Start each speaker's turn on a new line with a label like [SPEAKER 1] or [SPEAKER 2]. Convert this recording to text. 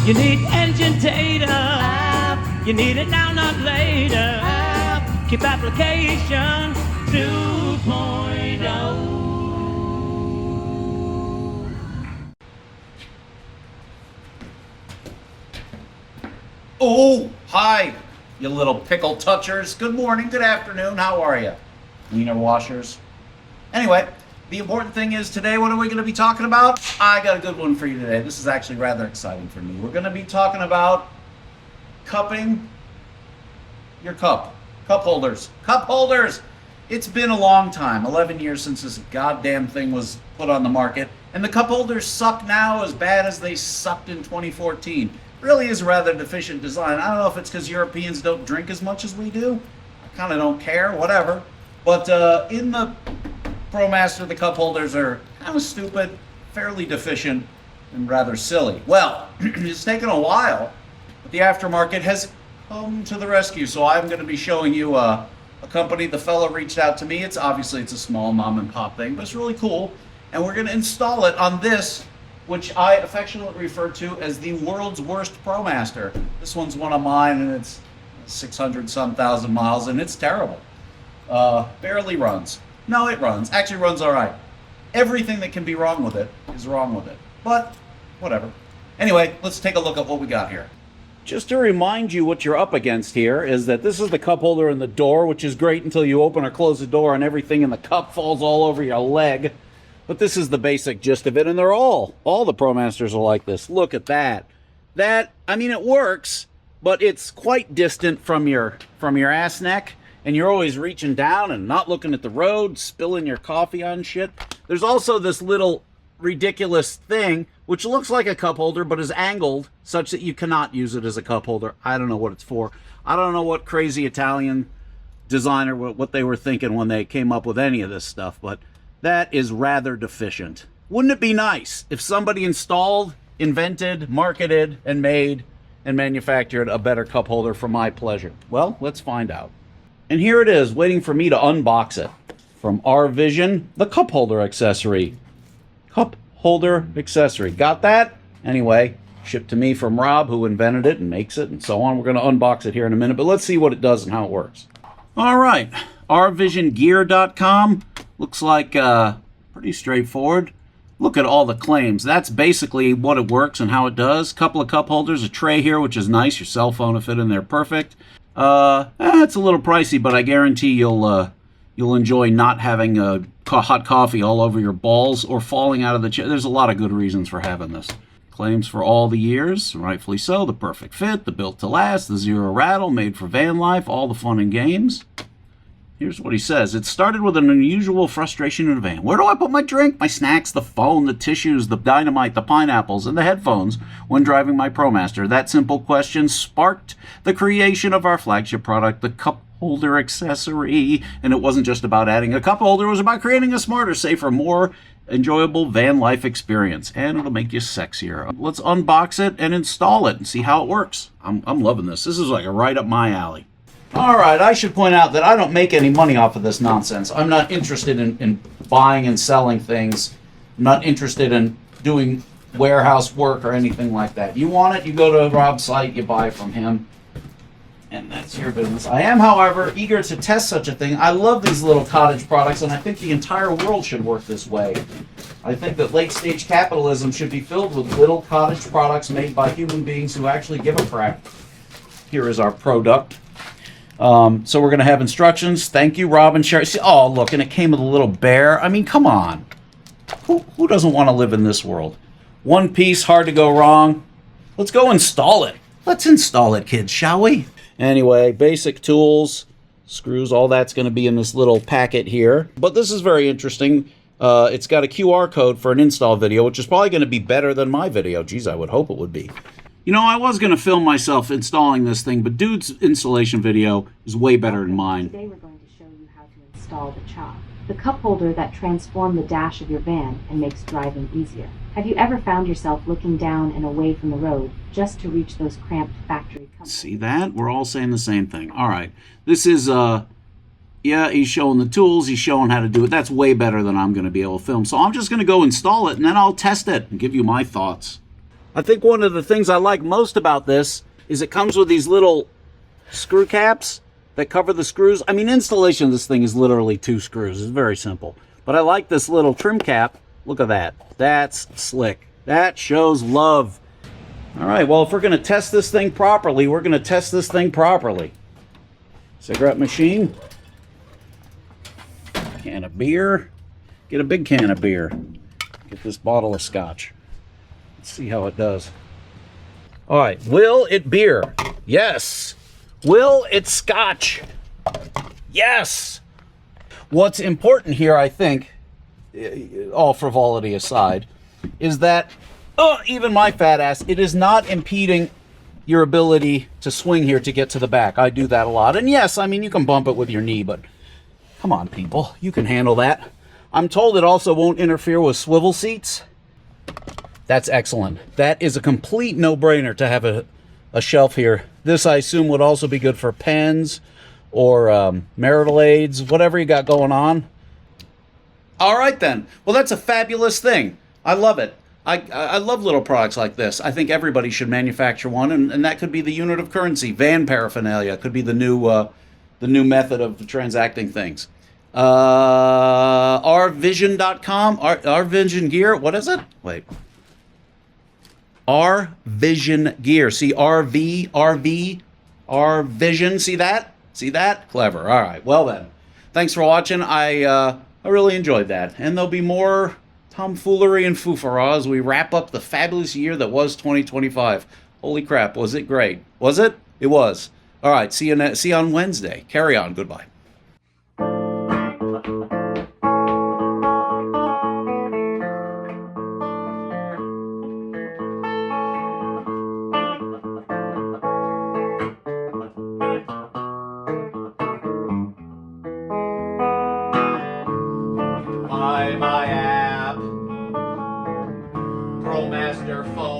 [SPEAKER 1] You need engine data. You need it now, not later. Keep application 2.0.
[SPEAKER 2] Oh, hi, you little pickle touchers. Good morning, good afternoon, how are you? Wiener washers. Anyway, the important thing is today, what are we going to be talking about? I got a good one for you today. This is actually rather exciting for me. We're going to be talking about cupping your cup holders. Cup holders! It's been a long time, 11 years since this goddamn thing was put on the market, and the cup holders suck now as bad as they sucked in 2014. Really is a rather deficient design. I don't know if it's because Europeans don't drink as much as we do. I kind of don't care, whatever. But in the ProMaster, the cup holders are kind of stupid, fairly deficient, and rather silly. Well, it's taken a while, but the Aftermarket has come to the rescue. So I'm going to be showing you a company. The fella reached out to me. It's obviously a small mom and pop thing, but it's really cool. And we're going to install it on this, which I affectionately refer to as the world's worst ProMaster. This one's one of mine, and it's 600-some thousand miles, and it's terrible. Barely runs. No, it runs. Actually runs all right. Everything that can be wrong with it is wrong with it. But, whatever. Anyway, let's take a look at what we got here. Just to remind you what you're up against here is that this is the cup holder in the door, which is great until you open or close the door and everything in the cup falls all over your leg. But this is the basic gist of it, and they're all the ProMasters are like this. Look at that. I mean, it works, but it's quite distant from your ass neck, and you're always reaching down and not looking at the road, spilling your coffee on shit. There's also this little ridiculous thing, which looks like a cup holder, but is angled such that you cannot use it as a cup holder. I don't know what it's for. I don't know what crazy Italian designer, what they were thinking when they came up with any of this stuff, but that is rather deficient. Wouldn't it be nice if somebody installed, invented, marketed, and made and manufactured a better cup holder for my pleasure? Well, let's find out. And here it is, waiting for me to unbox it. From RVision, the cup holder accessory. Cup holder accessory. Got that? Anyway, shipped to me from Rob, who invented it and makes it and so on. We're going to unbox it here in a minute, but let's see what it does and how it works. All right, RVisionGear.com. Looks like pretty straightforward. Look at all the claims. That's basically what it works and how it does. Couple of cup holders, a tray here, which is nice. Your cell phone will fit in there perfect. It's a little pricey, but I guarantee you'll enjoy not having hot coffee all over your balls or falling out of the chair. There's a lot of good reasons for having this. Claims for all the years, rightfully so. The perfect fit, the built to last, the zero rattle, made for van life, all the fun and games. Here's what he says. It started with an unusual frustration in a van. Where do I put my drink, my snacks, the phone, the tissues, the dynamite, the pineapples, and the headphones when driving my ProMaster? That simple question sparked the creation of our flagship product, the cup holder accessory. And it wasn't just about adding a cup holder. It was about creating a smarter, safer, more enjoyable van life experience. And it'll make you sexier. Let's unbox it and install it and see how it works. I'm loving this. This is like a right up my alley. All right, I should point out that I don't make any money off of this nonsense. I'm not interested in buying and selling things. I'm not interested in doing warehouse work or anything like that. You want it, you go to Rob's site, you buy from him, and that's your business. I am, however, eager to test such a thing. I love these little cottage products, and I think the entire world should work this way. I think that late-stage capitalism should be filled with little cottage products made by human beings who actually give a crap. Here is our product. So we're going to have instructions. Thank you, Rob and Sherry. See, oh, look, and it came with a little bear. I mean, come on. Who doesn't want to live in this world? One piece, hard to go wrong. Let's go install it. Let's install it, kids, shall we? Anyway, basic tools, screws, all that's going to be in this little packet here. But this is very interesting. It's got a QR code for an install video, which is probably going to be better than my video. Geez, I would hope it would be. You know, I was going to film myself installing this thing, but Dude's installation video is way better than mine.
[SPEAKER 3] Today we're going to show you how to install the CHA, the cup holder that transforms the dash of your van and makes driving easier. Have you ever found yourself looking down and away from the road just to reach those cramped factory comforts?
[SPEAKER 2] See that? We're all saying the same thing. All right. This is, yeah, he's showing the tools. He's showing how to do it. That's way better than I'm going to be able to film. So I'm just going to go install it, and then I'll test it and give you my thoughts. I think one of the things I like most about this is it comes with these little screw caps that cover the screws. I mean, installation of this thing is literally 2 screws. It's very simple. But I like this little trim cap. Look at that. That's slick. That shows love. All right, well, if we're going to test this thing properly, we're going to test this thing properly. Cigarette machine. Can of beer. Get a big can of beer. Get this bottle of scotch. Let's see how it does. All right, will it beer? Yes. Will it scotch? Yes. What's important here, I think, all frivolity aside, is that even my fat ass, it is not impeding your ability to swing here to get to the back. I do that a lot. And yes, I mean, you can bump it with your knee, but come on, people. You can handle that. I'm told it also won't interfere with swivel seats. That's excellent. That is a complete no-brainer to have a shelf here. This, I assume, would also be good for pens or marital aids, whatever you got going on. All right, then. Well, that's a fabulous thing. I love it. I love little products like this. I think everybody should manufacture one, and that could be the unit of currency. Van paraphernalia could be the new method of transacting things. RVision.com, RVision Gear. What is it? Wait. RVision Gear. See, RVision. See that? See that? Clever. All right. Well then, thanks for watching. I really enjoyed that, and there'll be more tomfoolery and foofara as we wrap up the fabulous year that was 2025. Holy crap, was it great? Was it? It was. All right, see you on Wednesday. Carry on. Goodbye. My app, ProMaster Phone